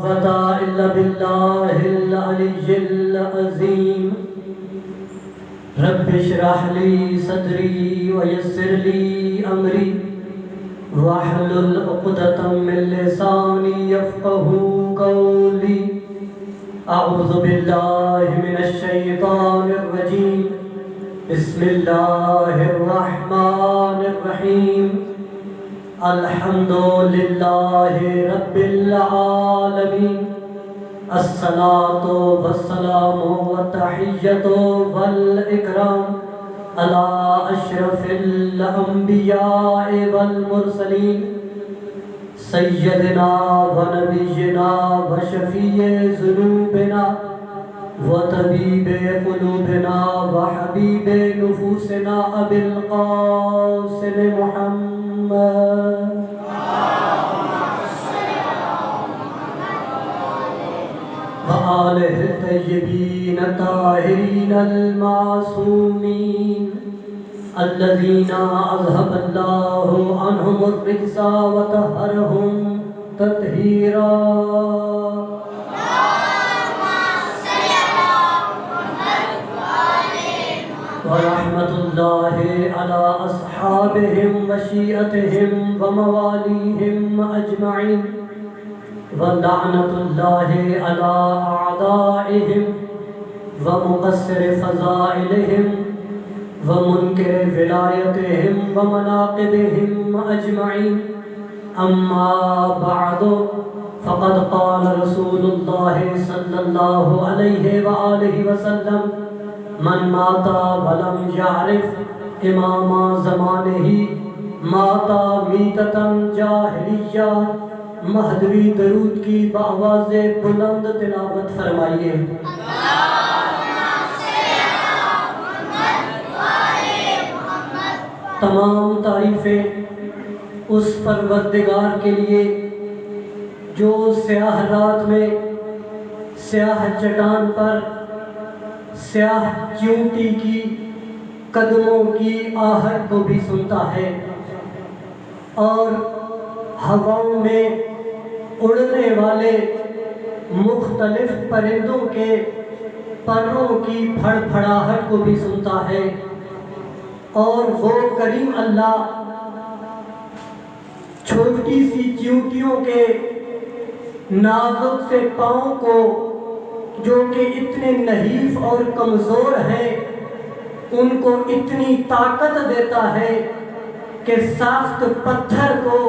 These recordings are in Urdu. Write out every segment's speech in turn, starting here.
ولا إلا بالله العلي العظيم رب اشرح لي صدري ويسر لي أمري واحلل عقدة من لساني يفقهوا قولي أعوذ بالله من الشيطان الرجيم بسم الله الرحمن الرحيم الحمد لله رب العالمين الصلاة والسلام والتحية والإكرام على أشرف الأنبياء والمرسلين سيدنا ونبينا وشفيع ذنوبنا وطبيب قلوبنا وحبيب نفوسنا أبي القاسم محمد وآله الطيبين الطاهرين المعصومين الذين أذهب الله عنهم الرجس وطهرهم تطهيرا ورحمة الله على أصحابهم وشيعتهم ومواليهم أجمعين ولعنة الله على أعدائهم ومقصر فضائلهم ومنكر ولايتهم ومناقبهم أجمعين أما بعد فقد قال رسول الله صلى الله عليه وآله وسلم من مات ولم يعرف امام زمانه مات میتة جاہلیہ. مہدوی درود کی بآواز بلند تلاوت فرمائیے. تمام تعریفیں اس پروردگار کے لیے جو سیاہ رات میں سیاہ چٹان پر سیاہ چیونٹی کی قدموں کی آہٹ کو بھی سنتا ہے اور ہواؤں میں اڑنے والے مختلف پرندوں کے پروں کی پھڑ پھڑاہٹ کو بھی سنتا ہے. اور وہ کریم اللہ چھوٹی سی چیونٹیوں کے نازک سے پاؤں کو جو کہ اتنے نحیف اور کمزور ہیں ان کو اتنی طاقت دیتا ہے کہ سخت پتھر کو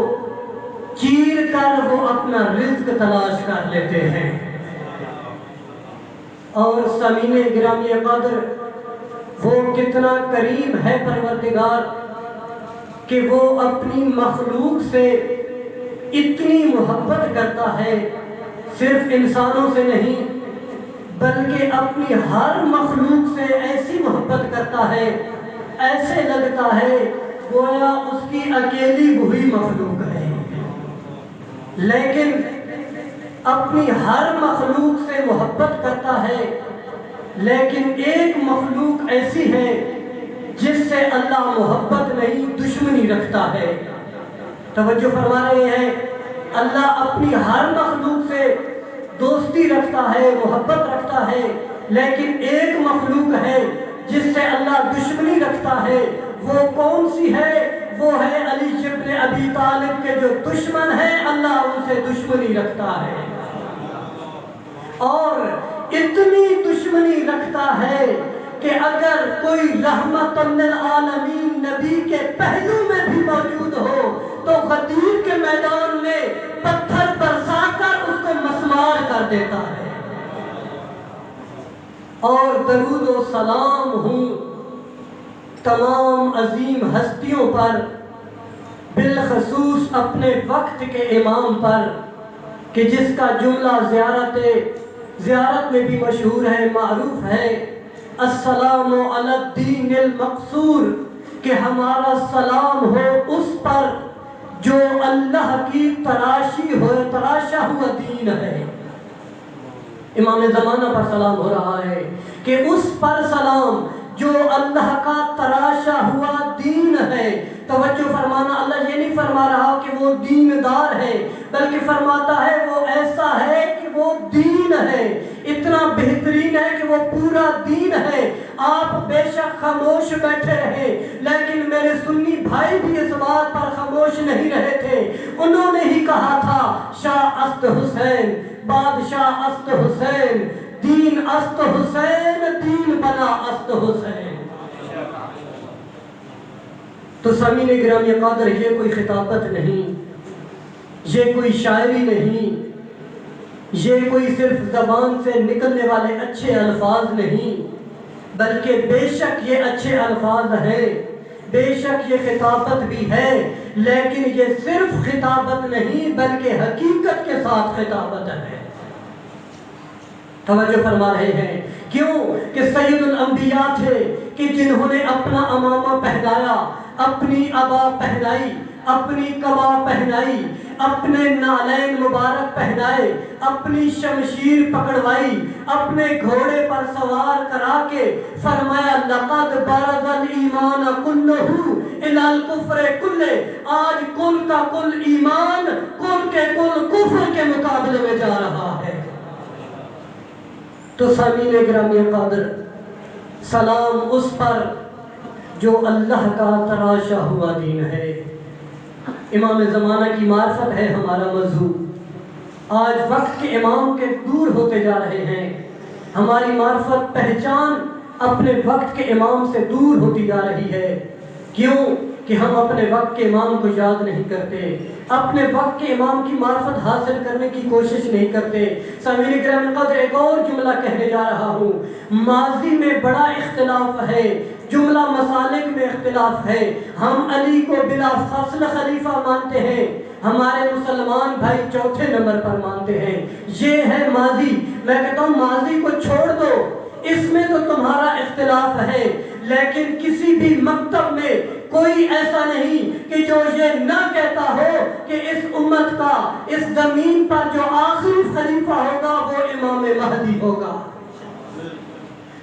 چیر کر وہ اپنا رزق تلاش کر لیتے ہیں. اور سامعین گرامی قدر وہ کتنا کریم ہے پروردگار کہ وہ اپنی مخلوق سے اتنی محبت کرتا ہے. صرف انسانوں سے نہیں بلکہ اپنی ہر مخلوق سے ایسی محبت کرتا ہے ایسے لگتا ہے گویا اس کی اکیلی وہی مخلوق ہے. لیکن اپنی ہر مخلوق سے محبت کرتا ہے لیکن ایک مخلوق ایسی ہے جس سے اللہ محبت نہیں دشمنی رکھتا ہے. توجہ فرما رہے ہیں. اللہ اپنی ہر مخلوق سے دوستی رکھتا ہے محبت رکھتا ہے لیکن ایک مخلوق ہے جس سے اللہ دشمنی رکھتا ہے. وہ کون سی ہے؟ وہ ہے علی ابن ابی طالب کے جو دشمن ہیں اللہ ان سے دشمنی رکھتا ہے. اور اتنی دشمنی رکھتا ہے کہ اگر کوئی رحمت للعالمین نبی کے پہلو میں بھی موجود ہو تو غدیر کے میدان میں پتھر برسا کر اس کو مسمار کر دیتا ہے. اور درود و سلام ہوں تمام عظیم ہستیوں پر بالخصوص اپنے وقت کے امام پر کہ جس کا جملہ زیارت میں بھی مشہور ہے معروف ہے. السلام علی الدین المقصور کہ ہمارا سلام ہو اس پر جو اللہ کی تراشا ہوا دین ہے. امام زمانہ پر سلام ہو رہا ہے کہ اس پر سلام جو اللہ کا تراشا ہوا دین ہے. توجہ فرمانا, اللہ یہ نہیں فرما رہا کہ وہ دیندار ہے بلکہ فرماتا ہے وہ ایسا ہے کہ ہے، اتنا بہترین ہے کہ وہ پورا دین ہے۔ آپ بے شک خاموش بیٹھے رہے، لیکن میرے سنی بھائی بھی اس بات پر خاموش نہیں رہے تھے۔ انہوں نے ہی کہا تھا شاہ است حسین، بادشاہ است حسین، دین است حسین، دین بنا است حسین۔ تو سامعین گرامی قدر، یہ کوئی خطابت نہیں، یہ کوئی شاعری نہیں، یہ کوئی صرف زبان سے نکلنے والے اچھے الفاظ نہیں، بلکہ بے شک یہ اچھے الفاظ ہیں، بے شک یہ خطابت بھی ہے، لیکن یہ صرف خطابت نہیں بلکہ حقیقت کے ساتھ خطابت ہے۔ توجہ فرما رہے ہیں، کیوں کہ سید الانبیاء تھے کہ جنہوں نے اپنا امامہ پہنایا، اپنی عبا پہنائی، اپنی قبا پہنائی، اپنے نالین مبارک پہنائے، اپنی شمشیر پکڑوائی، اپنے گھوڑے پر سوار کرا کے فرمایا لقد برز الایمان کلہ الی الکفر کلہ، آج کل کا کل ایمان کل کے کل کفر کے مقابلے میں جا رہا ہے۔ تو سامعین گرامی قدر، سلام اس پر جو اللہ کا تراشا ہوا دین ہے۔ امام زمانہ کی معرفت ہے ہمارا موضوع۔ آج وقت کے امام کے دور ہوتے جا رہے ہیں، ہماری معرفت پہچان اپنے وقت کے امام سے دور ہوتی جا رہی ہے۔ کیوں کہ ہم اپنے وقت کے امام کو یاد نہیں کرتے، اپنے وقت کے امام کی معرفت حاصل کرنے کی کوشش نہیں کرتے۔ سامعین کرام قدر، ایک اور جملہ کہنے جا رہا ہوں۔ ماضی میں بڑا اختلاف ہے، جملہ مسالک میں اختلاف ہے۔ ہم علی کو بلا فصل خلیفہ مانتے ہیں، ہمارے مسلمان بھائی چوتھے نمبر پر مانتے ہیں۔ یہ ہے ماضی۔ میں کہتا ہوں ماضی کو چھوڑ دو، اس میں تو تمہارا اختلاف ہے، لیکن کسی بھی مکتب میں کوئی ایسا نہیں کہ جو یہ نہ کہتا ہو کہ اس امت کا اس زمین پر جو آخری خلیفہ ہوگا وہ امام مہدی ہوگا۔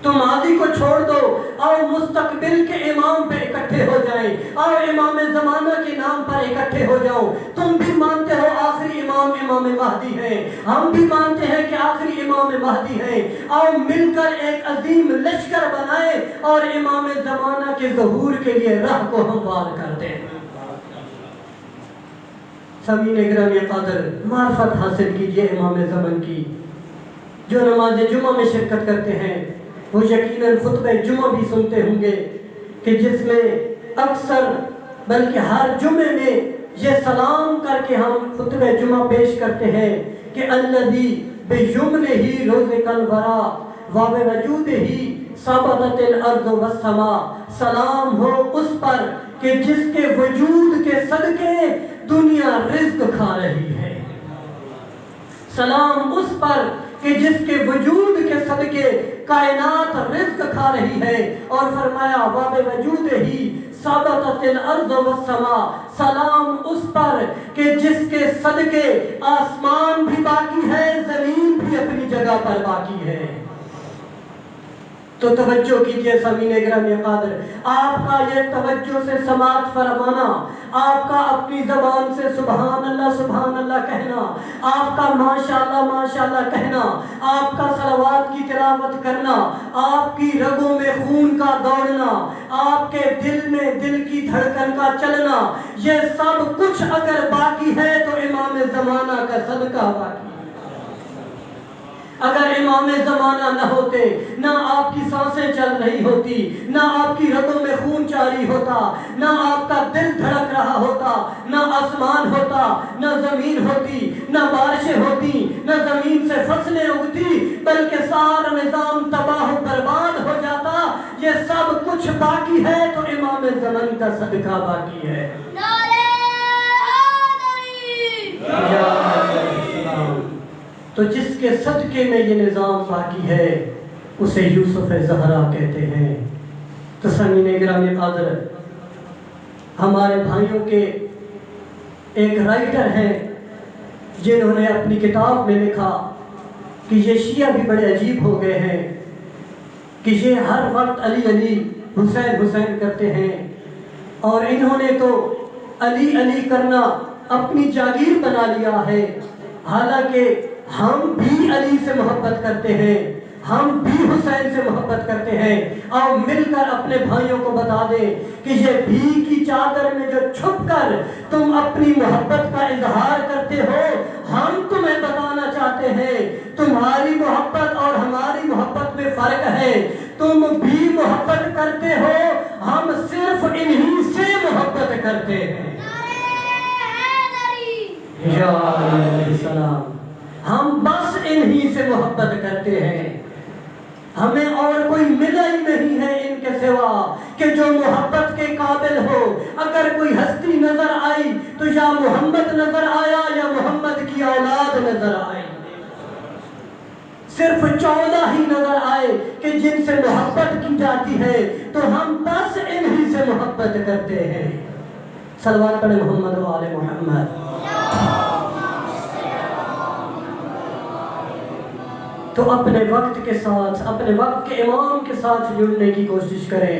تو ماضی کو چھوڑ دو، اور مستقبل کے امام پہ اکٹھے ہو جائیں، اور امام زمانہ کے نام پر اکٹھے ہو جاؤ۔ تم بھی مانتے ہو آخری امام امام مہدی ہے، ہم بھی مانتے ہیں کہ آخری امام مہدی ہے۔ آؤ مل کر ایک عظیم لشکر بنائے اور امام زمانہ کے ظہور کے لیے راہ کو ہموار کر دیں۔ سامعین گرامی قدر، معرفت حاصل کیجئے امام زمان کی۔ جو نماز جمعہ میں شرکت کرتے ہیں وہ یقیناً خطبہ جمعہ بھی سنتے ہوں گے کہ جس میں اکثر بلکہ ہر جمعے میں یہ سلام کر کے ہم خطبہ جمعہ پیش کرتے ہیں کہ الذی بیمنہ رزق الورا وبوجودہ ثبتت الارض والسماء، سلام ہو اس پر کہ جس کے وجود کے صدقے دنیا رزق کھا رہی ہے، سلام اس پر کہ جس کے وجود کے صدقے کائنات رزق کھا رہی ہے، اور فرمایا وبوجودہ ثبتت الارض والسماء، سلام اس پر کہ جس کے صدقے آسمان بھی باقی ہے، زمین بھی اپنی جگہ پر باقی ہے۔ تو توجہ کیجئے سامعین گرامی قدر، آپ کا یہ توجہ سے سماعت فرمانا، آپ کا اپنی زبان سے سبحان اللہ کہنا، آپ کا ماشاءاللہ کہنا، آپ کا صلوات کی تلاوت کرنا، آپ کی رگوں میں خون کا دوڑنا، آپ کے دل میں دل کی دھڑکن کا چلنا، یہ سب کچھ اگر باقی ہے تو امام زمانہ کا صدقہ باقی ہے۔ اگر امام زمانہ نہ ہوتے، نہ آپ کی سانسیں چل رہی ہوتی، نہ آپ کی رگوں میں خون جاری ہوتا، نہ آپ کا دل دھڑک رہا ہوتا، نہ آسمان ہوتا، نہ زمین ہوتی، نہ بارشیں ہوتی، نہ زمین سے فصلیں اگتی، بلکہ سارا نظام تباہ و برباد ہو جاتا، یہ سب کچھ باقی ہے تو امام زمان کا صدقہ باقی ہے۔ تو جس کے صدقے میں یہ نظام باقی ہے اسے یوسف زہرا کہتے ہیں۔ تو سامعین گرامی قدر، ہمارے بھائیوں کے ایک رائٹر ہیں جنہوں نے اپنی کتاب میں لکھا کہ یہ شیعہ بھی بڑے عجیب ہو گئے ہیں کہ یہ ہر وقت علی علی حسین حسین کرتے ہیں، اور انہوں نے تو علی علی کرنا اپنی جاگیر بنا لیا ہے، حالانکہ ہم بھی علی سے محبت کرتے ہیں، ہم بھی حسین سے محبت کرتے ہیں، اور مل کر اپنے بھائیوں کو بتا دیں کہ یہ بھی کی چادر میں جو چھپ کر تم اپنی محبت کا اظہار کرتے ہو، ہم تمہیں بتانا چاہتے ہیں تمہاری محبت اور ہماری محبت میں فرق ہے۔ تم بھی محبت کرتے ہو، ہم صرف انہی سے محبت کرتے ہیں۔ یا علیہ السلام، ہم بس انہی سے محبت کرتے ہیں، ہمیں اور کوئی ملا ہی نہیں ہے ان کے سوا کہ جو محبت کے قابل ہو۔ اگر کوئی ہستی نظر آئی تو یا محمد نظر آیا یا محمد کی اولاد نظر آئی، صرف 14 ہی نظر آئے کہ جن سے محبت کی جاتی ہے، تو ہم بس انہی سے محبت کرتے ہیں۔ صلوات پڑھیں محمد و آل محمد۔ تو اپنے وقت کے ساتھ، اپنے وقت کے امام کے ساتھ جڑنے کی کوشش کریں۔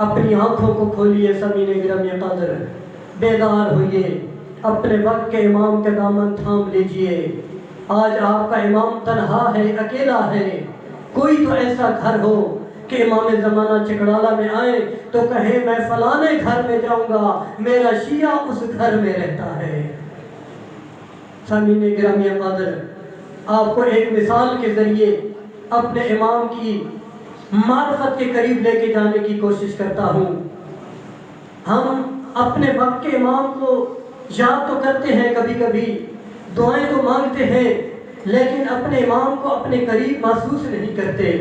اپنی آنکھوں کو کھولیے سامعین گرامی قدر، بیدار ہوئیے، اپنے وقت کے امام کا دامن تھام لیجئے۔ آج آپ کا امام تنہا ہے، اکیلا ہے۔ کوئی تو ایسا گھر ہو کہ امام زمانہ چکڑالہ میں آئے تو کہے میں فلانے گھر میں جاؤں گا، میرا شیعہ اس گھر میں رہتا ہے۔ سامعین گرامی قدر، آپ کو ایک مثال کے ذریعے اپنے امام کی معرفت کے قریب لے کے جانے کی کوشش کرتا ہوں۔ ہم اپنے وقت کے امام کو یاد تو کرتے ہیں، کبھی کبھی دعائیں تو مانگتے ہیں، لیکن اپنے امام کو اپنے قریب محسوس نہیں کرتے۔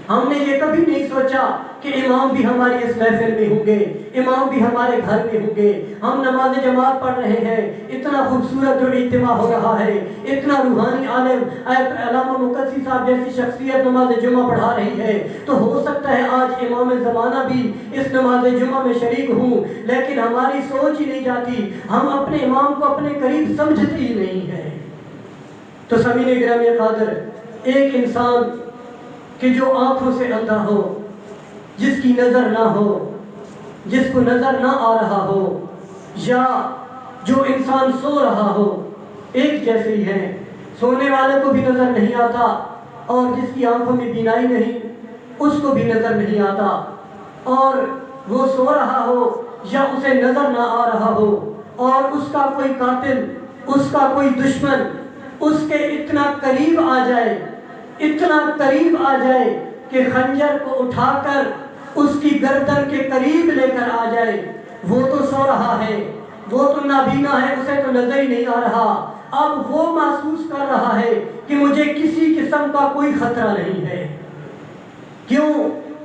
ہم نے یہ کبھی نہیں سوچا کہ امام بھی ہماری اس محفل میں ہوں گے، امام بھی ہمارے گھر میں ہوں گے۔ ہم نماز جماعت پڑھ رہے ہیں، اتنا خوبصورت جو اجتماع ہو رہا ہے، اتنا روحانی عالم علامہ مقدسی صاحب جیسی شخصیت نماز جمعہ پڑھا رہی ہے، تو ہو سکتا ہے آج امام زمانہ بھی اس نماز جمعہ میں شریک ہوں، لیکن ہماری سوچ ہی نہیں جاتی، ہم اپنے امام کو اپنے قریب سمجھتے ہی نہیں ہیں۔ تو سامعین گرامی قدر، ایک انسان کہ جو آنکھوں سے اندھا ہو، جس کی نظر نہ ہو، جس کو نظر نہ آ رہا ہو، یا جو انسان سو رہا ہو، ایک جیسے ہی ہیں۔ سونے والے کو بھی نظر نہیں آتا، اور جس کی آنکھوں میں بینائی نہیں اس کو بھی نظر نہیں آتا، اور وہ سو رہا ہو یا اسے نظر نہ آ رہا ہو، اور اس کا کوئی قاتل، اس کا کوئی دشمن اس کے اتنا قریب آ جائے، اتنا قریب آ جائے کہ خنجر کو اٹھا کر اس کی گردن کے قریب لے کر آ جائے، وہ تو سو رہا ہے، وہ تو نابینا ہے، اسے تو نظر ہی نہیں آ رہا۔ اب وہ محسوس کر رہا ہے کہ مجھے کسی قسم کا کوئی خطرہ نہیں ہے، کیوں؟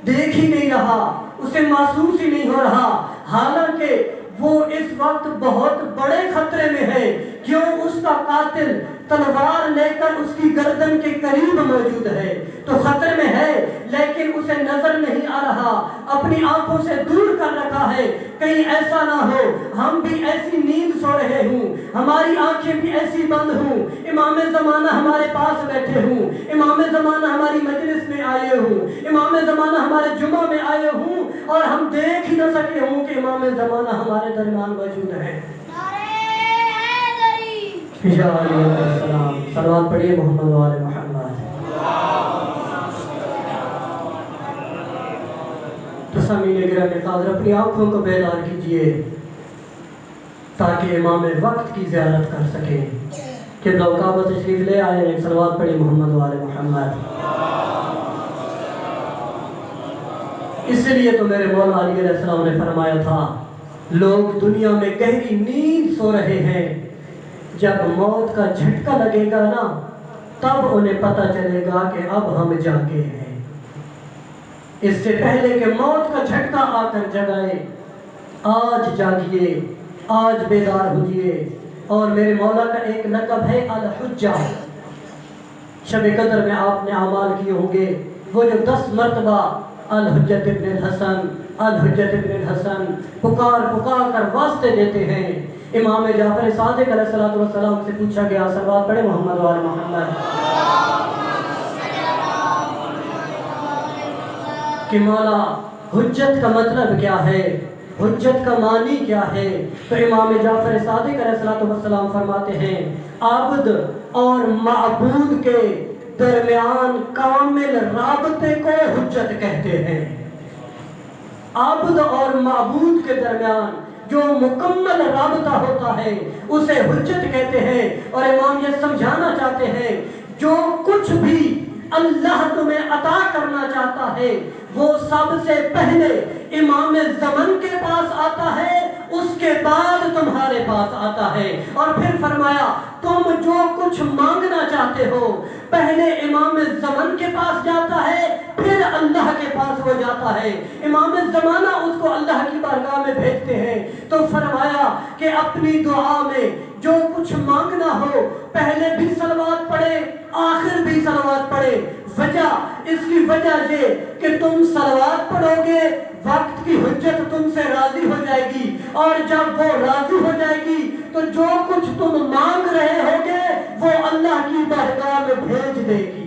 دیکھ ہی نہیں رہا، اسے محسوس ہی نہیں ہو رہا، حالانکہ وہ اس وقت بہت بڑے خطرے میں ہے۔ کیوں؟ اس کا قاتل تلوار لے کر اس کی گردن کے قریب موجود ہے، تو خطرے میں ہے، لیکن اسے نظر نہیں آ رہا، اپنی آنکھوں سے دور کر رکھا ہے، کہیں ایسا نہ ہو ہم بھی ایسی نیند سو رہے ہوں، ہماری آنکھیں بھی ایسی بند ہوں، امام زمانہ ہمارے پاس بیٹھے ہوں، امام زمانہ ہماری مجلس میں آئے ہوں، امام زمانہ ہمارے جمعہ میں آئے ہوں، اور ہم دیکھ ہی نہ سکے ہوں کہ امام زمانہ ہمارے درمیان موجود ہے۔ یا علیہ السلام، صلوات پڑھیے محمد و آل محمد۔ تو سامعین گرامی قدر، اپنی آنکھوں کو بیدار کیجئے تاکہ امام وقت کی زیارت کر سکیں۔ قبلہ و کعبہ تشریف لے آئے ہیں، صلوات پڑھیے محمد و آل محمد۔ اس لیے تو میرے مولا علی علیہ السلام نے فرمایا تھا، لوگ دنیا میں گہری نیند سو رہے ہیں، جب موت کا جھٹکا لگے گا نا، تب انہیں پتہ چلے گا کہ اب ہم جاگے ہیں۔ اس سے پہلے کہ موت کا جھٹکا آ کر جگائے، آج جاگیے، آج بیدار ہوجئے۔ اور میرے مولا کا ایک لقب ہے الحجہ۔ شب قدر میں آپ نے اعمال کیے ہوں گے، وہ جو 10 مرتبہ الحجت ابن الحسن، الحجت ابن الحسن پکار پکار کر واسطے دیتے ہیں۔ امام جعفر صادق علیہ السلام سے پوچھا گیا، صلوات پڑھے محمد و آل محمد، کہ مولا حجت کا مطلب کیا ہے؟ حجت کا معنی کیا ہے؟ تو امام جعفر صادق علیہ السلام فرماتے ہیں عبد اور معبود کے درمیان کامل رابطے کو حجت کہتے ہیں۔ عبد اور معبود کے درمیان جو مکمل رابطہ ہوتا ہے اسے حجت کہتے ہیں۔ اور امام یہ سمجھانا چاہتے ہیں جو کچھ بھی اللہ تمہیں عطا کرنا چاہتا ہے وہ سب سے پہلے امام زمن کے پاس آتا ہے، اس کے بعد تمہارے پاس آتا ہے۔ اور پھر فرمایا تم جو کچھ مانگنا چاہتے ہو پہلے امام زمن کے پاس جاتا ہے، پھر اللہ کے پاس وہ جاتا ہے۔ امام زمانہ اس کو اللہ کی بارگاہ میں بھیجتے ہیں۔ تو فرمایا کہ اپنی دعا میں جو کچھ مانگنا ہو پہلے بھی صلوات پڑھے، آخر بھی صلوات پڑھے۔ وجہ اس کی وجہ یہ کہ تم صلوات پڑھو گے، وقت کی حجت تم سے راضی ہو جائے گی، اور جب وہ راضی ہو جائے گی تو جو کچھ تم مانگ رہے ہوگے وہ اللہ کی بارگاہ میں بھیج دے گی۔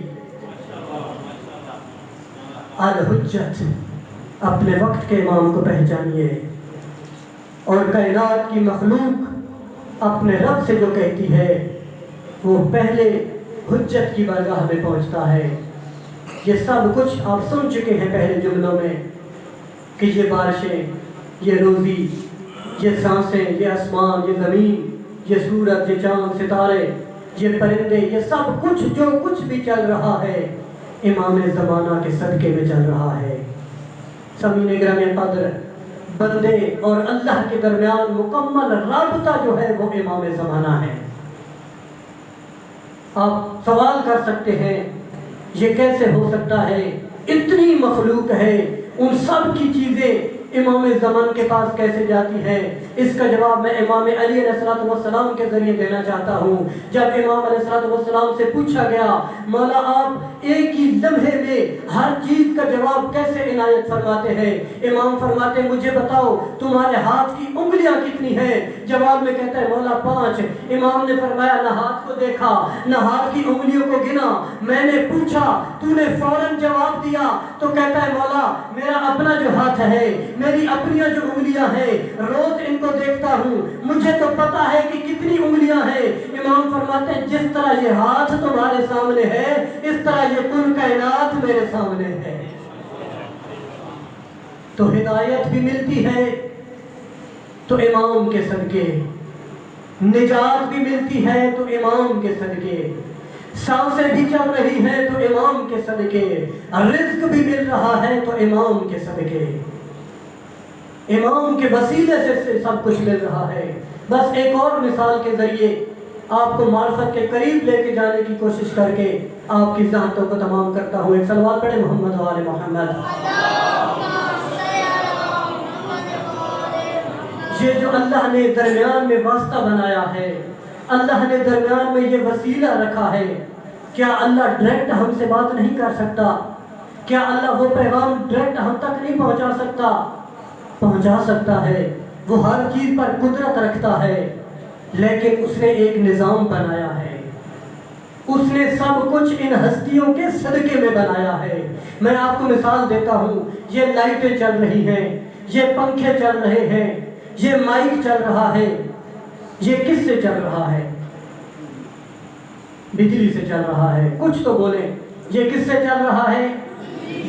الحجت، اپنے وقت کے امام کو پہچانیے، اور کائنات کی مخلوق اپنے رب سے جو کہتی ہے وہ پہلے حجت کی بارگاہ میں پہنچتا ہے۔ یہ سب کچھ آپ سن چکے ہیں پہلے جملوں میں کہ یہ بارشیں، یہ روزی، یہ سانسیں، یہ آسمان، یہ زمین، یہ سورج، یہ چاند، ستارے، یہ پرندے، یہ سب کچھ جو کچھ بھی چل رہا ہے امام زمانہ کے صدقے میں چل رہا ہے۔ سامعین گرامی قدر، بندے اور اللہ کے درمیان مکمل رابطہ جو ہے وہ امام زمانہ ہے۔ آپ سوال کر سکتے ہیں یہ کیسے ہو سکتا ہے؟ اتنی مخلوق ہے، ان سب کی چیزیں امام زمان کے پاس کیسے جاتی ہے؟ اس کا جواب میں امام علی علیہ السلام کے ذریعے دینا چاہتا ہوں۔ جب امام علیہ السلام سے پوچھا گیا مولا آپ ایک ہی لمحے میں ہر چیز کا جواب کیسے عنایت فرماتے ہیں؟ امام فرماتے مجھے بتاؤ تمہارے ہاتھ کی انگلیاں کتنی ہیں؟ جواب میں کہتا ہے مولا 5۔ امام نے فرمایا نہ ہاتھ کو دیکھا نہ ہاتھ کی انگلیوں کو گنا، میں نے پوچھا تو نے فوراً جواب دیا، تو کہتا ہے مولا میرا اپنا جو ہاتھ ہے، میری اپنی جو انگلیاں ہیں، روز ان کو دیکھتا ہوں، مجھے تو پتا ہے کہ کتنی انگلیاں ہیں۔ امام فرماتے ہیں جس طرح یہ ہاتھ تمہارے سامنے ہے اس طرح یہ کل کائنات میرے سامنے ہے۔ تو ہدایت بھی ملتی ہے تو امام کے صدقے، نجات بھی ملتی ہے تو امام کے صدقے، سانسیں بھی چل رہی ہیں تو امام کے صدقے، رزق بھی مل رہا ہے تو امام کے صدقے، امام کے وسیلے سے سب کچھ مل رہا ہے۔ بس ایک اور مثال کے ذریعے آپ کو معرفت کے قریب لے کے جانے کی کوشش کر کے آپ کی ذاتوں کو تمام کرتا ہوں۔ ایک صلوات پڑھیں محمد و آل محمد۔ یہ جو اللہ نے درمیان میں واسطہ بنایا ہے، اللہ نے درمیان میں یہ وسیلہ رکھا ہے، کیا اللہ ڈائریکٹ ہم سے بات نہیں کر سکتا؟ کیا اللہ وہ پیغام ڈائریکٹ ہم تک نہیں پہنچا سکتا؟ پہنچا سکتا ہے، وہ ہر چیز پر قدرت رکھتا ہے، لیکن اس نے ایک نظام بنایا ہے، اس نے سب کچھ ان ہستیوں کے صدقے میں بنایا ہے۔ میں آپ کو مثال دیتا ہوں، یہ لائٹیں چل رہی ہیں، یہ پنکھے چل رہے ہیں، یہ مائک چل رہا ہے، یہ کس سے چل رہا ہے؟ بجلی سے چل رہا ہے۔ کچھ تو بولیں، یہ کس سے چل رہا ہے؟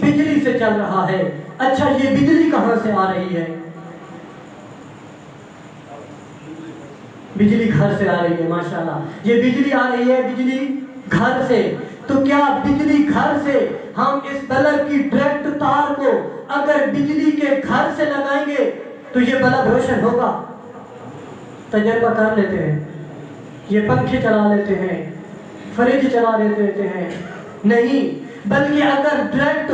بجلی سے چل رہا ہے۔ اچھا یہ بجلی کہاں سے آ رہی ہے؟ بجلی گھر سے آ رہی ہے، ماشاءاللہ۔ یہ بجلی آ رہی ہے بجلی گھر سے، تو کیا بجلی گھر سے ہم اس بلب کی ڈائریکٹ تار کو اگر بجلی کے گھر سے لگائیں گے تو یہ بلب روشن ہوگا؟ تجربہ کر لیتے ہیں، یہ پنکھے چلا لیتے ہیں، فریج چلا لیتے ہیں، نہیں، بلکہ اگر ڈائریکٹ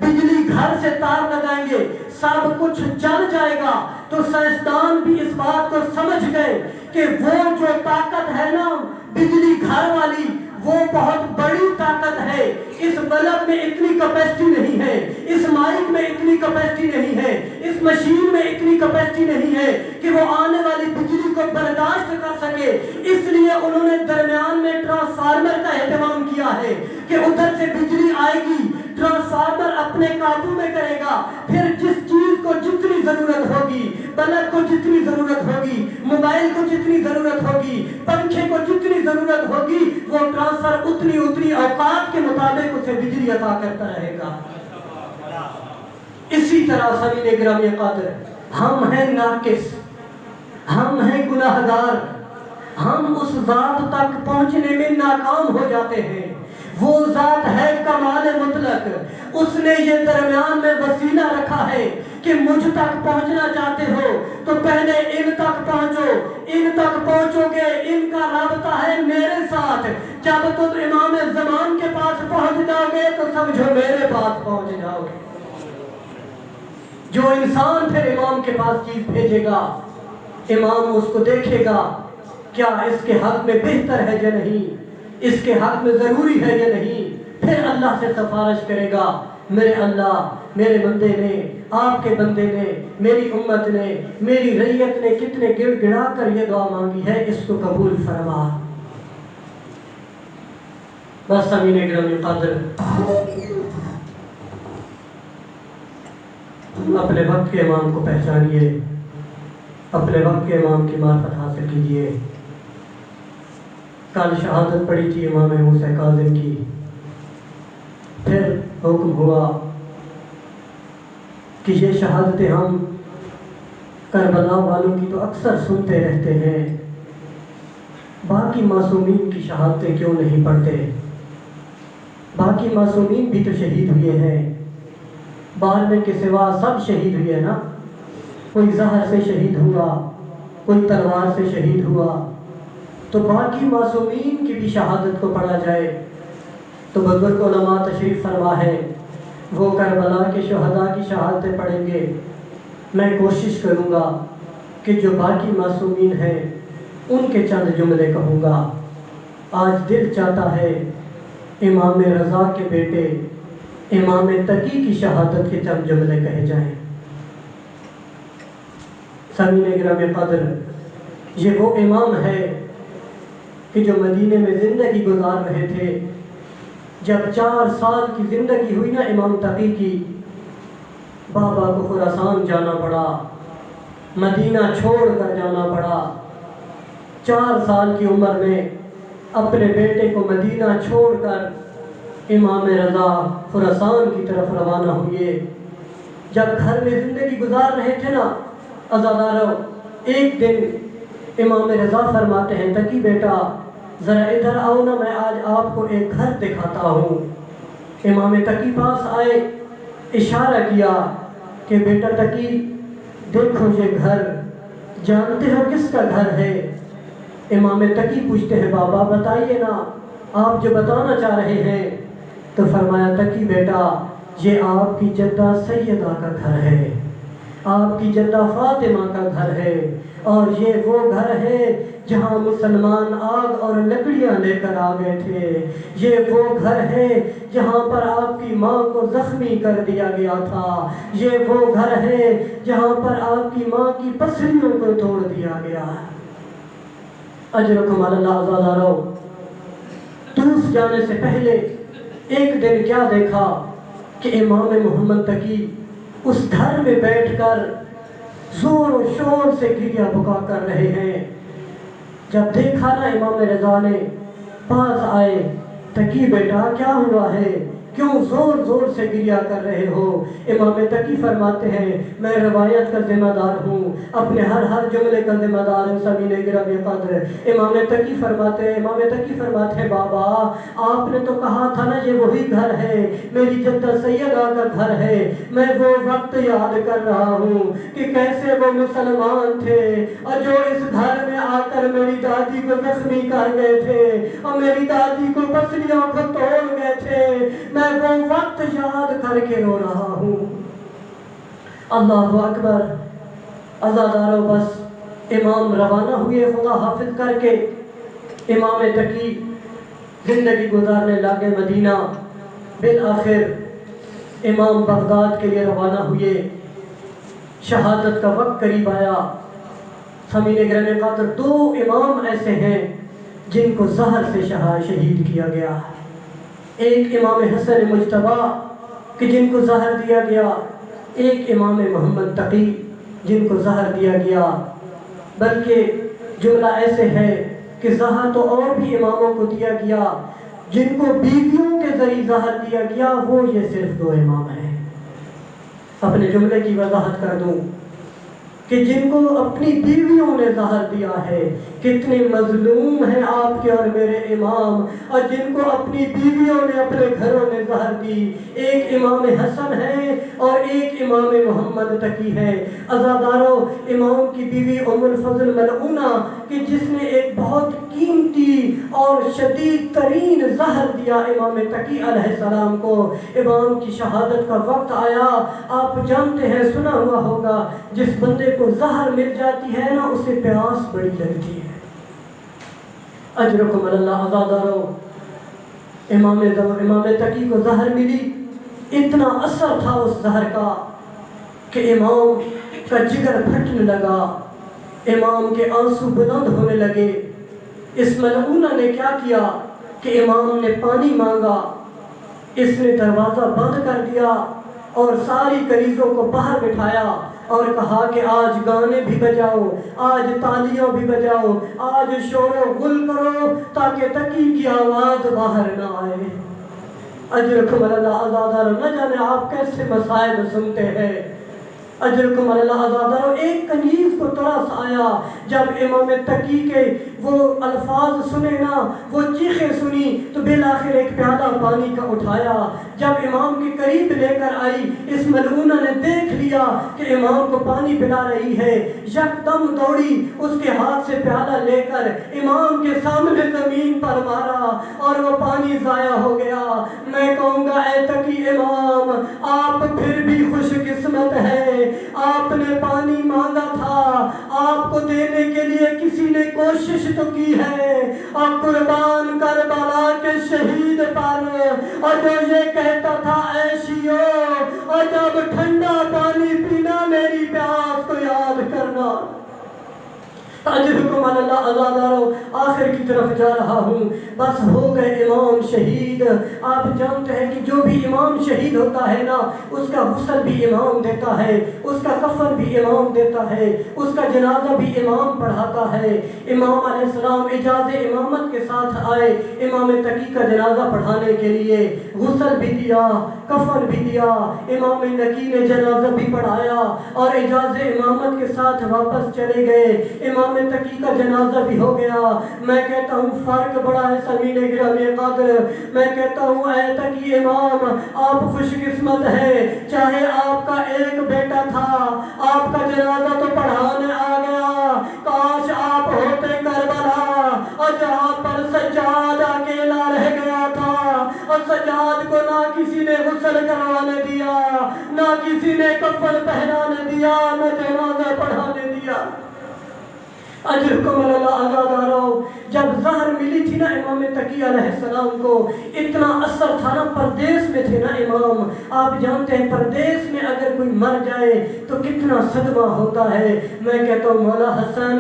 بجلی گھر سے تار لگائیں گے سب کچھ جل جائے گا۔ تو سائنسدان بھی اس بات کو سمجھ گئے کہ وہ جو طاقت ہے نا بجلی گھر والی، وہ بہت بڑی طاقت ہے۔ اس بلب میں اتنی کیپیسٹی نہیں ہے، اس مائک میں اتنی کیپیسٹی نہیں ہے، اس مشین میں اتنی کیپیسٹی نہیں ہے کہ وہ آنے والی بجلی کو برداشت کر سکے۔ اس لیے انہوں نے درمیان میں ٹرانسفارمر کا اہتمام کیا ہے کہ ادھر سے بجلی آئے گی، ٹرانسفارمر اپنے قابو میں کرے گا، پھر جس چیز کو جتنی ضرورت ہوگی، بلب کو جتنی ضرورت ہوگی، موبائل کو جتنی ضرورت ہوگی، پنکھے کو جتنی ضرورت ہوگی، وہ ٹرانسفر اتنی اوقات کے مطابق اسے بجلی عطا کرتا رہے گا۔ اسی طرح سامعین گرامی قادر، ہم ہیں ناقص، ہم ہیں گناہگار، ہم اس ذات تک پہنچنے میں ناکام ہو جاتے ہیں۔ وہ ذات ہے کمال مطلق، اس نے یہ درمیان میں وسیلہ رکھا ہے کہ مجھ تک پہنچنا چاہتے ہو تو پہلے ان تک پہنچو، ان تک پہنچو گے، ان کا رابطہ ہے میرے ساتھ۔ جب تم امام زمان کے پاس پہنچ جاؤ گے تو سمجھو میرے پاس پہنچ جاؤ گے۔ جو انسان پھر امام کے پاس چیز بھیجے گا، امام اس کو دیکھے گا، کیا اس کے حق میں بہتر ہے یا نہیں، اس کے حق میں ضروری ہے یا نہیں، پھر اللہ سے سفارش کرے گا، میرے اللہ، میرے بندے نے، آپ کے بندے نے، میری امت نے، میری رعیت نے کتنے گڑ گڑا کر یہ دعا مانگی ہے، اس کو قبول فرما۔ بس سامعین گرامی قادر، اپنے وقت کے امام کو پہچانیے، اپنے وقت کے امام کی معرفت حاصل کیجیے۔ کل شہادت پڑھی تھی امام موسیٰ کاظم کی، پھر حکم ہوا کہ یہ شہادتیں ہم کربلا والوں کی تو اکثر سنتے رہتے ہیں، باقی معصومین کی شہادتیں کیوں نہیں پڑھتے؟ باقی معصومین بھی تو شہید ہوئے ہیں، بارہویں کے سوا سب شہید ہوئے نا، کوئی زہر سے شہید ہوا، کوئی تلوار سے شہید ہوا، تو باقی معصومین کی بھی شہادت کو پڑھا جائے۔ تو بزرگ علماء تشریف فرما ہے، وہ کربلا کے شہداء کی شہادتیں پڑھیں گے۔ میں کوشش کروں گا کہ جو باقی معصومین ہیں ان کے چند جملے کہوں گا۔ آج دل چاہتا ہے امام رضا کے بیٹے امام تقی کی شہادت کے چند جملے کہے جائیں۔ سامعین گرامی قدر، یہ وہ امام ہے کہ جو مدینے میں زندگی گزار رہے تھے۔ جب 4 سال کی زندگی ہوئی نا امام تقی کی، بابا کو خراسان جانا پڑا، مدینہ چھوڑ کر جانا پڑا۔ 4 سال کی عمر میں اپنے بیٹے کو مدینہ چھوڑ کر امام رضا خراسان کی طرف روانہ ہوئے۔ جب گھر میں زندگی گزار رہے تھے نا عزادارو، ایک دن امام رضا فرماتے ہیں، تقی بیٹا ذرا ادھر آؤ نا، میں آج آپ کو ایک گھر دکھاتا ہوں۔ امام تقی پاس آئے، اشارہ کیا کہ بیٹا تقی دیکھو یہ گھر، جانتے ہو کس کا گھر ہے؟ امام تقی پوچھتے ہیں، بابا بتائیے نا، آپ جو بتانا چاہ رہے ہیں۔ تو فرمایا، تقی بیٹا یہ آپ کی جدہ سیدہ کا گھر ہے، آپ کی جدہ فاطمہ کا گھر ہے، اور یہ وہ گھر ہے جہاں مسلمان آگ اور لکڑیاں لے کر آ گئے تھے۔ یہ وہ گھر ہے جہاں پر آپ کی ماں کو زخمی کر دیا گیا تھا۔ یہ وہ گھر ہے جہاں پر آپ کی ماں کی پسلیوں کو توڑ دیا گیا۔ اجرکم علی اللہ عزادارو، توس جانے سے پہلے ایک دن کیا دیکھا کہ امام محمد تقی اس گھر میں بیٹھ کر زور و شور سے گریہ بکا کر رہے ہیں۔ جب دیکھا نا امام رضا نے، پاس آئے، تقی بیٹا کیا ہوا ہے، کیوں زور زور سے گریہ کر رہے ہو؟ امام تقی فرماتے ہیں، میں روایت کا ذمہ دار ہوں، اپنے ہر جملے کا ذمہ دار ہوں۔ سامعین گرامی قدر، امام تقی فرماتے ہیں، بابا آپ نے تو کہا تھا نا یہ وہی گھر ہے، میری جدہ سیدہ کا گھر ہے۔ میں وہ وقت یاد کر رہا ہوں کہ کیسے وہ مسلمان تھے اور جو اس گھر میں آ کر میری دادی کو زخمی کر گئے تھے اور میری دادی کو پسلیوں کو توڑ گئے تھے۔ میں وہ وقت یاد کر کے رو رہا ہوں۔ اللہ اکبر۔ عزادارو، بس امام روانہ ہوئے خدا حافظ کر کے، امام تقی زندگی گزارنے لگے مدینہ۔ بالآخر امام بغداد کے لیے روانہ ہوئے، شہادت کا وقت قریب آیا۔ سامعین گرامی قدر، 2 امام ایسے ہیں جن کو زہر سے شہید کیا گیا۔ ایک امام حسن مجتبیٰ کہ جن کو زہر دیا گیا، ایک امام محمد تقی جن کو زہر دیا گیا، بلکہ جملہ ایسے ہے کہ زہر تو اور بھی اماموں کو دیا گیا، جن کو بیویوں کے ذریعے زہر دیا گیا وہ یہ صرف 2 امام ہیں۔ اپنے جملے کی وضاحت کر دوں کہ جن کو اپنی بیویوں نے زہر دیا ہے، کتنے مظلوم ہیں آپ کے اور میرے امام، اور جن کو اپنی بیویوں نے اپنے گھروں میں زہر دی، ایک امام حسن ہے اور ایک امام محمد تقی ہے۔ عزادارو، امام کی بیوی ام الفضل ملعونہ کہ جس نے ایک بہت قیمتی اور شدید ترین زہر دیا امام تقی علیہ السلام کو، امام کی شہادت کا وقت آیا، آپ جانتے ہیں، سنا ہوا ہوگا، جس بندے کو زہر مل جاتی ہے نا اسے پیاس بڑی لگتی ہے۔ اجرکم اللہ۔ عزادارو، امام تقی کو زہر ملی، اتنا اثر تھا اس زہر کا کہ امام کا جگر پھٹنے لگا، امام کے آنسو بلند ہونے لگے۔ اس ملعونہ نے کیا کیا کہ امام نے پانی مانگا، اس نے دروازہ بند کر دیا اور ساری کلیزوں کو باہر بٹھایا اور کہا کہ آج گانے بھی بجاؤ، آج تالیاں بھی بجاؤ، آج شور و غل کرو تاکہ تقی کی آواز باہر نہ آئے۔ اجرکم اللہ۔ عزادارو، نہ جانے آپ کیسے مسائل سنتے ہیں۔ اجرکم اللہ۔ عزادارو، ایک کنیز کو ترس آیا جب امام تقی کے وہ الفاظ سنے نا، وہ چیخیں سنی تو بالآخر ایک پیالہ پانی کا اٹھایا، جب امام کے قریب لے کر آئی، اس ملعونہ نے دیکھ لیا کہ امام کو پانی پلا رہی ہے، یکدم دوڑی، اس کے ہاتھ سے پیالہ لے کر امام کے سامنے زمین پر مارا اور وہ پانی ضائع ہو گیا۔ میں کہوں گا اے تقی امام، آپ پھر بھی خوش قسمت ہے، آپ نے پانی مانگا تھا، آپ کو دینے کے لیے کسی نے کوشش تو کی ہے، اور قربان کربلا کے شہید پر، اور جو یہ کہتا تھا اے شیعو، اور جب ٹھنڈا پانی پینا میری پیاس کو یاد کرنا۔ اجرکم اللہ۔ عزادارو، آخر کی طرف جا رہا ہوں، بس ہو گئے امام شہید۔ آپ جانتے ہیں کہ جو بھی امام شہید ہوتا ہے نا، اس کا غسل بھی امام دیتا ہے، اس کا کفن بھی امام دیتا ہے، اس کا جنازہ بھی امام پڑھاتا ہے۔ امام علیہ السلام اجازت امامت کے ساتھ آئے امام تقی کا جنازہ پڑھانے کے لیے، غسل بھی دیا، کفن بھی دیا، امام نقی نے جنازہ بھی پڑھایا اور اجازت امامت کے ساتھ واپس چلے گئے۔ امام تقی کا جنازہ بھی ہو گیا۔ میں کہتا ہوں فرق بڑا ہے سامعین گرامی قدر، میں کہتا ہوں اے تقی امام، آپ خوش قسمت ہے، چاہے آپ کا ایک بیٹا تھا، آپ کا جنازہ تو پڑھانے آ گیا، کاش آپ ہوتے کربلا اور جہاں پر سجاد اکیلا رہ گیا تھا، اور سجاد کو نہ کسی نے غسل کروانے دیا، نہ کسی نے کفن پہنانے دیا، نہ جنازہ پڑھانے دیا۔ اجرکم اللہ۔ عزادارو، جب زہر ملی تھی نا امام تقی علیہ السلام کو، اتنا اثر تھا نا، پردیس میں تھے نا امام، آپ جانتے ہیں پردیس میں اگر کوئی مر جائے تو کتنا صدمہ ہوتا ہے۔ میں کہتا ہوں مولا حسن،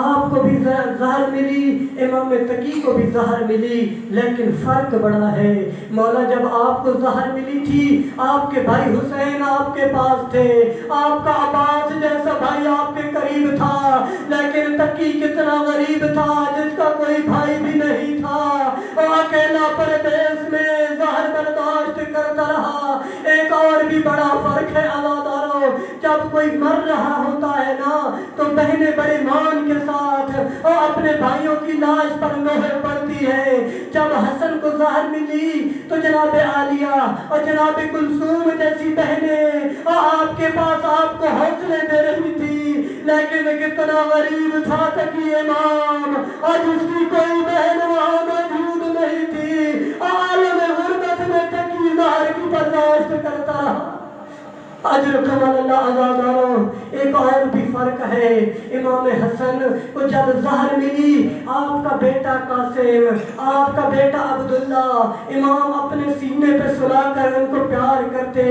آپ کو بھی زہر ملی، امام تقی کو بھی زہر ملی، لیکن فرق بڑا ہے۔ مولا جب آپ کو زہر ملی تھی، آپ کے بھائی حسین آپ کے پاس تھے، آپ کا عباس جیسا بھائی آپ کے قریب تھا، لیکن تقی کتنا غریب تھا جس کا کوئی بھائی بھی نہیں تھا، اور اکیلا پردیس میں زہر برداشت کرتا رہا۔ ایک اور بھی بڑا فرق ہے عزادارو، جب کوئی مر رہا ہوتا ہے نا تو بہنیں بڑے مان کے ساتھ اور اپنے بھائیوں کی لاش پر مہر پڑتی ہے۔ جب حسن کو زہر ملی تو جناب عالیہ اور جناب کلثوم جیسی بہنیں آپ کے پاس آپ کو حوصلے دے رہی تھی، لیکن کتنا غریب تھا تقی امام، اور جس کی کوئی بہن وہاں موجود نہیں تھی، عالم غربت میں تقی زہر کی برداشت کرتا رہا۔ اجرکم اللہ۔ عزادارو، ایک اور بھی فرق ہے، امام حسن کو جب زہر ملی، آپ کا بیٹا قاسم، آپ کا بیٹا عبداللہ، امام اپنے سینے پہ سلا کر ان کو پیار کرتے،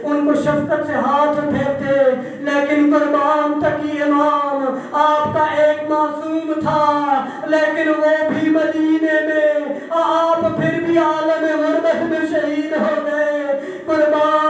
ان کو شفقت سے ہاتھ پھیرتے، لیکن قربان تقی امام، آپ کا ایک معصوم تھا، لیکن وہ بھی مدینے میں، آپ پھر بھی عالم غربت میں شہید ہو گئے۔ قربان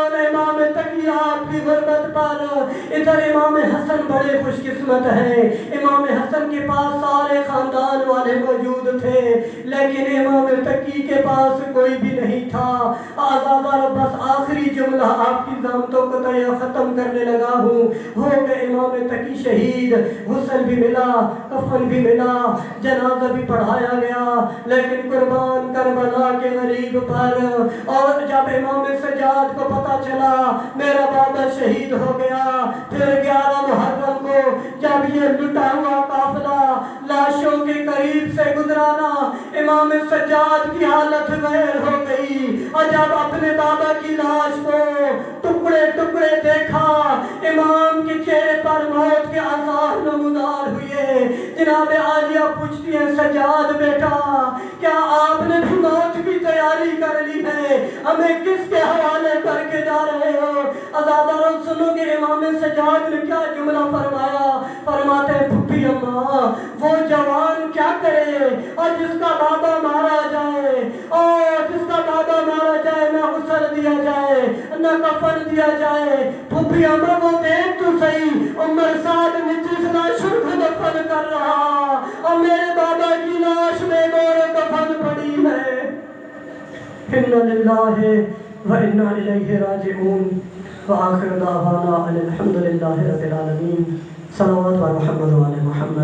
بڑے خوش قسمت ہیں۔ امام حسن کے پاس سارے خاندان والے موجود تھے، لیکن امام تقی کے پاس کوئی بھی نہیں تھا۔ آزادہ بس آخری جملہ آپ کی ضامتوں کو تو ختم کرنے لگا ہوں۔ ہو گئے امام تقی شہید، غسل بھی ملا، کفن بھی ملا، جنازہ بھی پڑھایا گیا، لیکن قربان کربلا کے غریب پر۔ اور جب امام سجاد کو پتا چلا میرا بابا شہید ہو گیا، پھر 11 محرم کو جب یہ لٹا ہوا قافلہ لاشوں کے قریب سے گزرانا، امام سجاد کی حالت غیر ہو گئی۔ اور جب اپنے بابا کی لاش کو ٹکڑے ٹکڑے دیکھا، امام کے چہرے پر موت کے آثار نمودار ہوئے۔ جناب عالیہ پوچھتی ہے سجاد بیٹا، کیا آپ نے بھی موت کی تیاری کر لی ہے؟ ہمیں کس کے حوالے کر کے جا رہے ہو؟ عزاداروں سنو گے امام سجاد نے کیا جملہ فرمایا؟ فرماتے ہیں پھپھی اماں وہ جوان کیا کرے اور جس کا بابا مارا جائے، اور جس کا بابا مارا جائے نہ غسل دیا جائے نہ کفن دیا جائے۔ پھپھی اماں وہ دیکھ تو صحیح، عمر سعد نے جس لاشوں کو دفن کر رہا اور میرے بابا کی لاش میں گور کفن پڑی ہے۔ اِنَّا لِلَّهِ وَإِنَّا إِلَيْهِ رَاجِعُونَ وآخر دعوانا الحمد للہ رب العالمین۔ صلوات و محمد و آل محمد۔